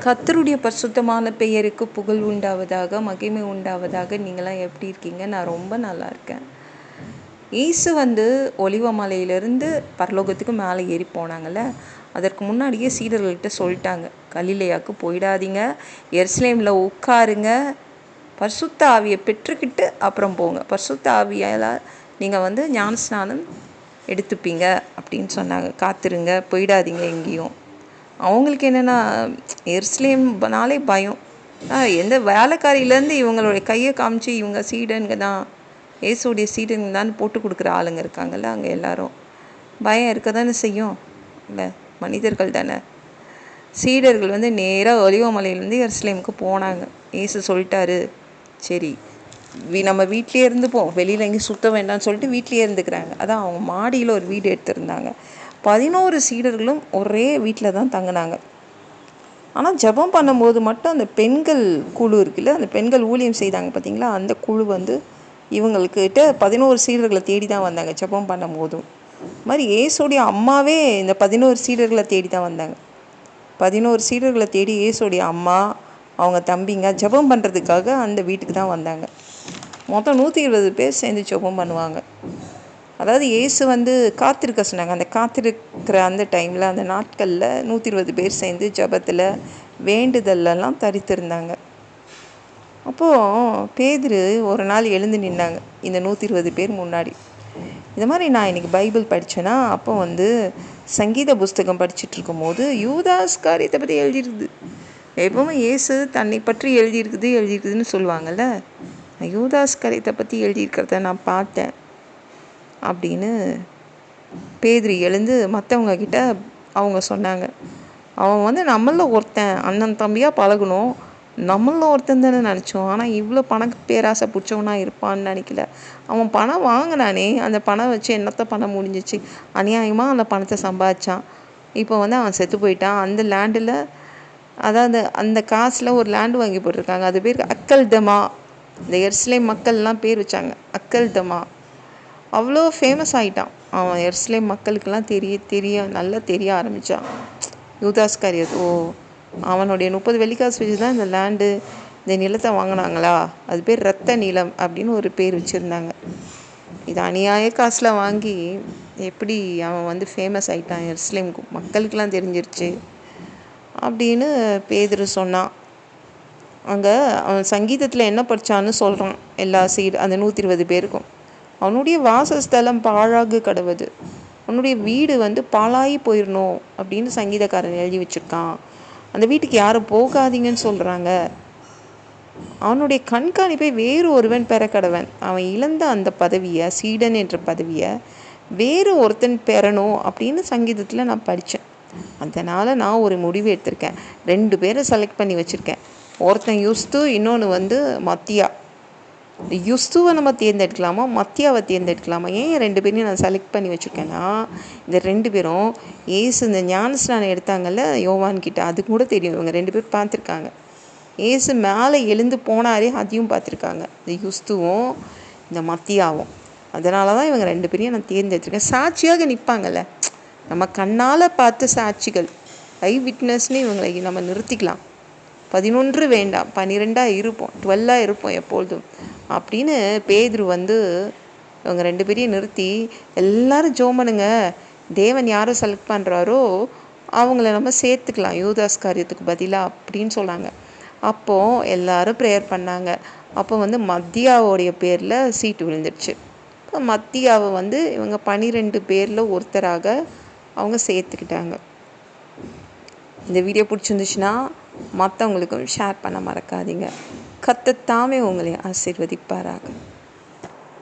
கர்த்தருடைய பரிசுத்தமான பெயருக்கு புகழ் உண்டாவதாக, மகிமை உண்டாவதாக. நீங்களாம் எப்படி இருக்கீங்க? நான் ரொம்ப நல்லா இருக்கேன். இயேசு ஒலிவ மலையிலிருந்து பரலோகத்துக்கு மேலே ஏறி போனாங்கல்ல, அதற்கு முன்னாடியே சீடர்கள்கிட்ட சொல்லிட்டாங்க, கலிலேயாவுக்கு போயிடாதீங்க, எருசலேமில் உட்காருங்க, பரிசுத்த ஆவியை பெற்றுக்கிட்டு அப்புறம் போங்க, பரிசுத்த ஆவியால் நீங்கள் ஞானஸ்நானம் எடுத்துப்பீங்க அப்படின்னு சொன்னாங்க. காத்துருங்க, போயிடாதீங்க எங்கேயும். அவங்களுக்கு என்னென்னா, எருசலேம்னாலே பயம். எந்த வேலைக்காரியிலேருந்து இவங்களுடைய கையை காமிச்சு இவங்க சீடனுங்க தான், இயேசுடைய சீடனுங்க தான் போட்டு கொடுக்குற ஆளுங்க இருக்காங்கல்ல, அங்கே எல்லாரும் பயம் இருக்க தானே செய்யும் இல்லை, மனிதர்கள் தானே. சீடர்கள் நேராக ஒலிவமலையிலேருந்து எருசலேமுக்கு போனாங்க. இயேசு சொல்லிட்டாரு, சரி நம்ம வீட்லேயே இருந்துப்போம், வெளியில் எங்கேயும் சுத்த வேண்டாம்னு சொல்லிட்டு வீட்லேயே இருந்துக்கிறாங்க. அதான் அவங்க மாடியில் ஒரு வீடு எடுத்திருந்தாங்க. 11 சீடர்களும் ஒரே வீட்டில் தான் தங்கினாங்க. ஆனால் ஜெபம் பண்ணும்போது மட்டும் அந்த பெண்கள் குழு இருக்குல்ல, அந்த பெண்கள் ஊழியம் செய்தாங்க பார்த்தீங்களா, அந்த குழு இவங்கக்கிட்ட 11 சீடர்களை தேடி தான் வந்தாங்க. ஜெபம் பண்ணும் போதும் மாதிரி இயேசுடைய அம்மாவே இந்த 11 சீடர்களை தேடி தான் வந்தாங்க. 11 சீடர்களை தேடி இயேசுடைய அம்மா, அவங்க தம்பிங்க ஜெபம் பண்ணுறதுக்காக அந்த வீட்டுக்கு தான் வந்தாங்க. மொத்தம் 120 பேர் சேர்ந்து ஜெபம் பண்ணுவாங்க. அதாவது இயேசு காத்திருக்க சொன்னாங்க. அந்த காத்திருக்கிற அந்த டைமில், அந்த நாட்களில் 120 பேர் சேர்ந்து ஜெபத்தில் வேண்டுதலெல்லாம் தரித்திருந்தாங்க. அப்போது பேதுரு ஒரு நாள் எழுந்து நின்னாங்க இந்த 120 பேர் முன்னாடி. இந்த மாதிரி நான் இன்றைக்கி பைபிள் படித்தேன்னா, அப்போ சங்கீத புஸ்தகம் படிச்சுட்டு இருக்கும்போது யூதாஸ் காரியத்தை பற்றி எழுதியிருக்குது. எப்பவுமே இயேசு தன்னை பற்றி எழுதியிருக்குதுன்னு சொல்லுவாங்கள்ல, யூதாஸ் காரியத்தை பற்றி எழுதியிருக்கிறத நான் பார்த்தேன் அப்படின்னு பேதுரு எழுந்து மற்றவங்க கிட்ட அவங்க சொன்னாங்க. அவன் நம்மளில் ஒருத்தன், அண்ணன் தம்பியாக பழகணும், நம்மளில் ஒருத்தன் தானே நினச்சோம். ஆனால் இவ்வளோ பேராசை பிடிச்சவனா இருப்பான்னு நினைக்கல. அவன் பணம் வாங்கினானே, அந்த பணம் வச்சு என்னத்தை பண்ண முடிஞ்சிச்சு? அநியாயமாக அந்த பணத்தை சம்பாதிச்சான். இப்போ அவன் செத்து போயிட்டான். அந்த லேண்டில், அதாவது அந்த காசில் ஒரு லேண்டு வாங்கி போட்டிருக்காங்க. அது பேர் அக்கல்தமா. இந்த எருசலேம் மக்கள்லாம் பேர் வச்சாங்க, அக்கல்தமா. அவ்வளோ ஃபேமஸ் ஆகிட்டான் அவன். எருசலேம் மக்களுக்கெல்லாம் நல்லா தெரிய ஆரம்பித்தான் யூதாஸ் காரியத். ஓ, அவனுடைய 30 வெள்ளிக்காசு வச்சு தான் இந்த லேண்டு, இந்த நிலத்தை வாங்கினாங்களா? அது பேர் ரத்த நிலம் அப்படின்னு ஒரு பேர் வச்சுருந்தாங்க. இது அநியாய காசில் வாங்கி எப்படி அவன் ஃபேமஸ் ஆகிட்டான், எருசலேம் மக்களுக்கெல்லாம் தெரிஞ்சிருச்சு அப்படின்னு பேதுரு சொன்னான். அங்கே அவன் சங்கீதத்தில் என்ன படித்தான்னு சொல்கிறான் எல்லா அந்த 120 பேருக்கும். அவனுடைய வாசஸ்தலம் பாழாகு கடவுது, அவனுடைய வீடு பாழாகி போயிடணும் அப்படின்னு சங்கீதக்காரன் எழுதி வச்சுருக்கான். அந்த வீட்டுக்கு யாரும் போகாதீங்கன்னு சொல்கிறாங்க. அவனுடைய கண்காணிப்பை வேறு ஒருவன் பெற கடவன். அவன் இழந்த அந்த பதவியை, சீடன் என்ற பதவியை வேறு ஒருத்தன் பெறணும் அப்படின்னு சங்கீதத்தில் நான் படித்தேன். அதனால் நான் ஒரு முடிவு எடுத்திருக்கேன். 2 பேரை செலக்ட் பண்ணி வச்சுருக்கேன். ஒருத்தன் யுஸ்து, இன்னொன்று மத்தியா. யுஸ்துவை நம்ம தேர்ந்தெடுக்கலாமா, மத்தியாவை தேர்ந்தெடுக்கலாமா? ஏன் 2 பேரையும் நான் செலக்ட் பண்ணி வச்சுருக்கேன்னா, இந்த 2 பேரும் ஏசு இந்த ஞானஸ்நானம் எடுத்தாங்கல்ல யோவான்கிட்ட, அது கூட தெரியும். இவங்க 2 பேர் பார்த்துருக்காங்க. ஏசு மேலே எழுந்து போனாரே, அதையும் பார்த்துருக்காங்க, இந்த யுஸ்துவும் இந்த மத்தியாவும். அதனால தான் இவங்க 2 பேரையும் நான் தேர்ந்தெடுத்துருக்கேன். சாட்சியாக நிற்பாங்கள்ல, நம்ம கண்ணால் பார்த்து சாட்சிகள், ஐ விட்னஸ்ன்னு இவங்களை நம்ம நிறுத்திக்கலாம். 11 வேண்டாம், 12 இருப்போம், 12 இருப்போம் எப்பொழுதும் அப்படின்னு பேதுரு இவங்க 2 பேரையும் நிறுத்தி, எல்லாரும் ஜெபம் பண்ணுங்க, தேவன் யாரை செலக்ட் பண்ணுறாரோ அவங்கள நம்ம சேர்த்துக்கலாம் யூதாஸ் காரியத்துக்கு பதிலாக அப்படின்னு சொன்னாங்க. அப்போது எல்லாரும் ப்ரேயர் பண்ணாங்க. அப்போ மத்தியாவோடைய பேரில் சீட்டு விழுந்துடுச்சு. இப்போ மத்தியாவை இவங்க 12 பேரில் ஒருத்தராக அவங்க சேர்த்துக்கிட்டாங்க. இந்த வீடியோ பிடிச்சிருந்துச்சுன்னா மற்றவங்களுக்கும் ஷேர் பண்ண மறக்காதீங்க. கர்த்தர் தாமே உங்களை ஆசீர்வதிப்பாராக.